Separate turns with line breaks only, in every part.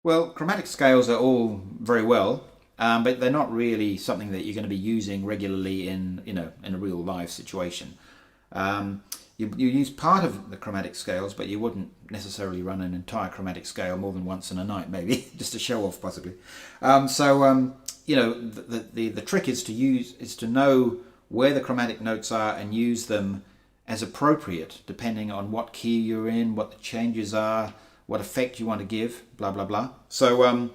Well, chromatic scales are all very well, but they're not really something that you're going to be using regularly in, in a real life situation. You use part of the chromatic scales, but you wouldn't necessarily run an entire chromatic scale more than once in a night, maybe just to show off, possibly. The trick is to know where the chromatic notes are and use them as appropriate, depending on what key you're in, what the changes are, what effect you want to give, blah blah blah. So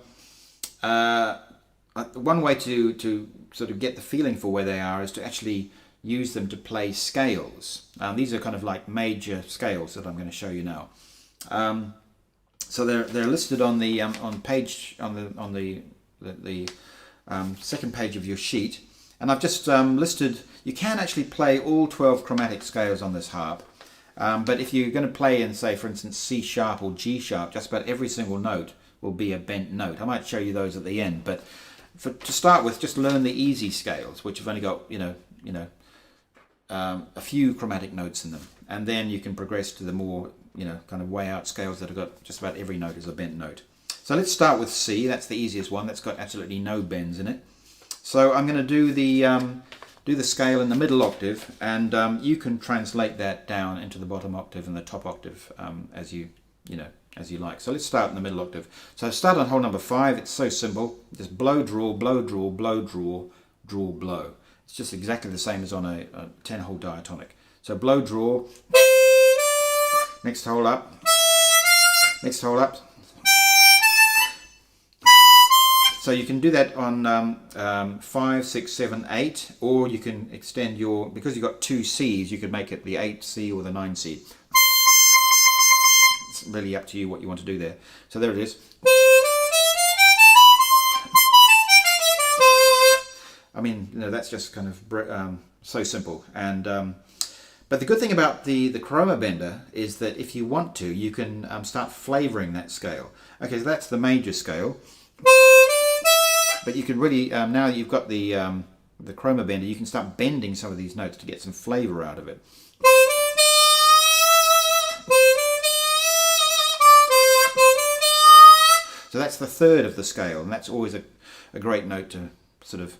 one way to sort of get the feeling for where they are is to actually use them to play scales. These are kind of like major scales that I'm going to show you now. So they're listed on the second page of your sheet, and I've just listed. You can actually play all 12 chromatic scales on this harp. But if you're going to play in, say, for instance, C sharp or G sharp, just about every single note will be a bent note. I might show you those at the end, but to start with, just learn the easy scales, which have only got a few chromatic notes in them, and then you can progress to the more kind of way out scales that have got just about every note as a bent note. So let's start with C. That's the easiest one. That's got absolutely no bends in it. So I'm going to do the scale in the middle octave, and you can translate that down into the bottom octave and the top octave as you like. So let's start in the middle octave. So start on hole number 5. It's so simple. Just blow, draw, blow, draw, blow, draw, draw, blow. It's just exactly the same as on a 10-hole diatonic. So blow, draw. Next hole up. Next hole up. So you can do that on 5, 6, 7, 8, or you can extend because you've got 2 C's, you could make it the 8C or the 9C. It's really up to you what you want to do there. So there it is. I mean, that's just kind of so simple. And but the good thing about the Chroma-Bender is that if you want to, you can start flavoring that scale. Okay, so that's the major scale. But you can really, now that you've got the Chroma-Bender, you can start bending some of these notes to get some flavor out of it. So that's the third of the scale, and that's always a great note to sort of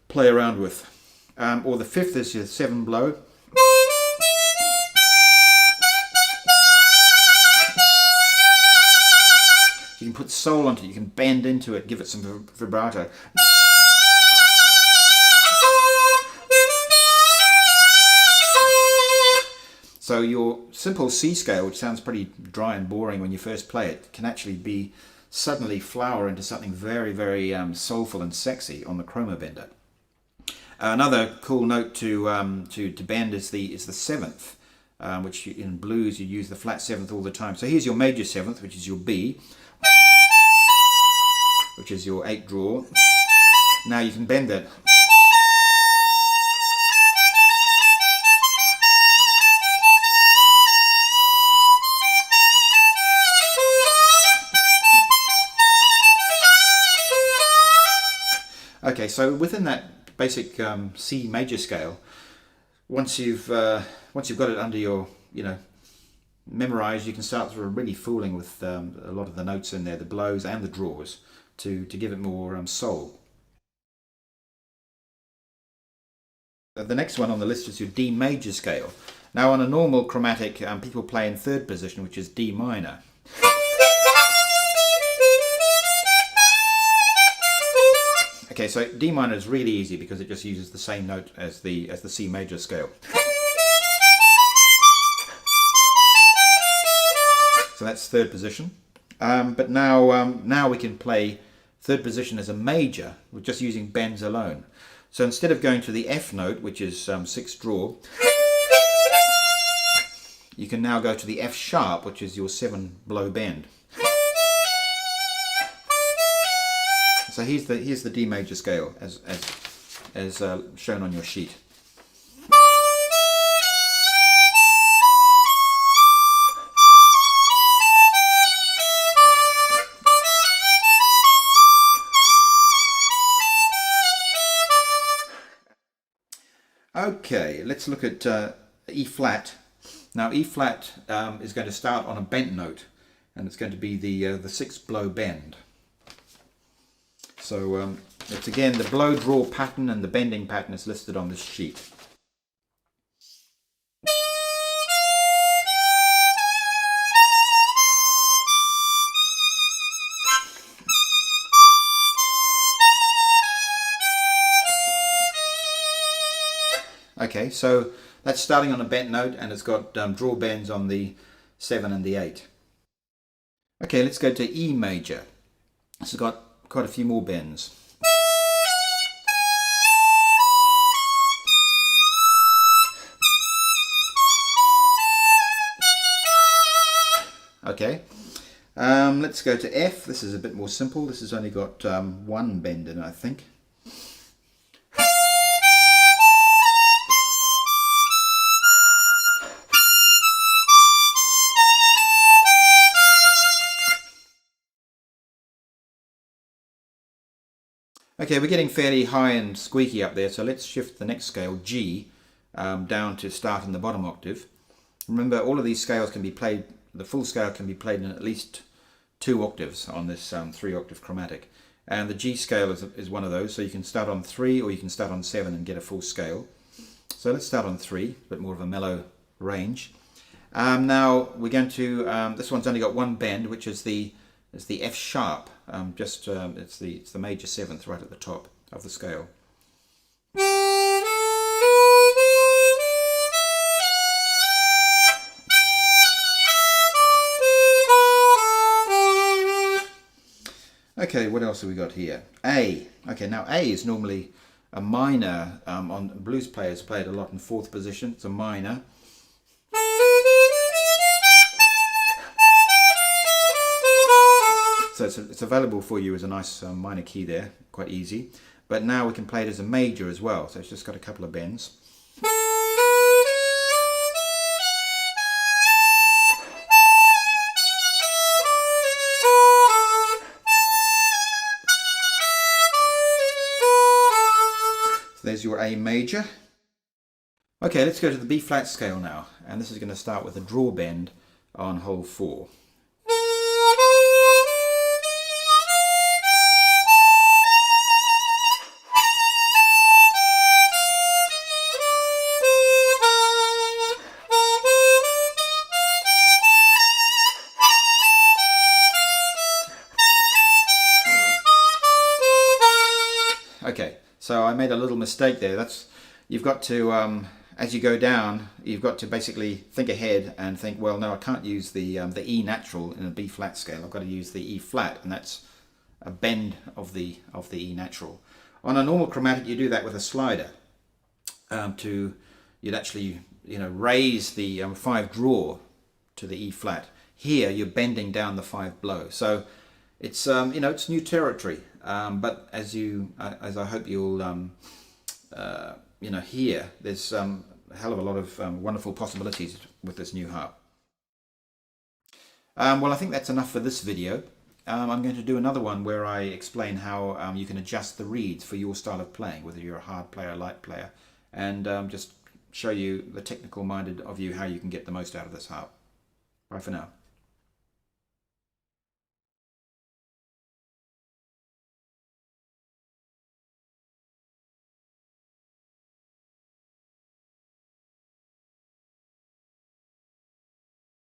play around with. Or the fifth is your 7 blow. You can put soul onto it, you can bend into it, give it some vibrato. So your simple C scale, which sounds pretty dry and boring when you first play it, can actually suddenly flower into something very, very soulful and sexy on the Chroma-Bender. Another cool note to bend is the 7th, which in blues you use the flat 7th all the time. So here's your major 7th, which is your B, which is your 8 draw. Now you can bend that. Okay, so within that basic C major scale, once you've got it under your memorized, you can start sort of really fooling with a lot of the notes in there, the blows and the draws, to give it more soul. The next one on the list is your D major scale. Now on a normal chromatic, people play in 3rd position, which is D minor. Okay, so D minor is really easy because it just uses the same note as the C major scale. So that's 3rd position. But now we can play 3rd position as a major with just using bends alone. So instead of going to the F note, which is 6 draw, you can now go to the F sharp, which is your 7 blow bend. So here's the D major scale as shown on your sheet. Okay, let's look at E flat. Now E flat is going to start on a bent note, and it's going to be the 6 blow bend. So it's again the blow draw pattern and the bending pattern is listed on this sheet. Okay, so that's starting on a bent note, and it's got draw bends on the 7 and the 8. Okay, let's go to E major. This has got quite a few more bends. Okay, let's go to F. This is a bit more simple. This has only got one bend in it, I think. Okay, we're getting fairly high and squeaky up there, so let's shift the next scale, G, down to start in the bottom octave. Remember, all of these scales can be played, the full scale can be played in at least 2 octaves on this 3-octave chromatic. And the G scale is one of those, so you can start on 3 or you can start on 7 and get a full scale. So let's start on 3, a bit more of a mellow range. Now we're going to, this one's only got one bend, which is the F sharp. It's the major 7th right at the top of the scale. Okay, what else have we got here? A. Okay, now A is normally a minor. On blues players play it a lot in 4th position. It's a minor. So it's available for you as a nice minor key there, quite easy. But now we can play it as a major as well, so it's just got a couple of bends. So there's your A major. Okay, let's go to the B flat scale now, and this is going to start with a draw bend on hole 4. Okay, so I made a little mistake there. You've got to, as you go down, you've got to basically think ahead and think, well, no, I can't use the E natural in a B flat scale. I've got to use the E flat, and that's a bend of the E natural. On a normal chromatic, you do that with a slider. You'd actually, raise the 5 draw to the E flat. Here, you're bending down the 5 blow. So it's it's new territory. But as I hope you'll hear, there's a hell of a lot of wonderful possibilities with this new harp. Well, I think that's enough for this video. I'm going to do another one where I explain how you can adjust the reeds for your style of playing, whether you're a hard player or light player, and just show you the technical minded of you how you can get the most out of this harp. Bye for now.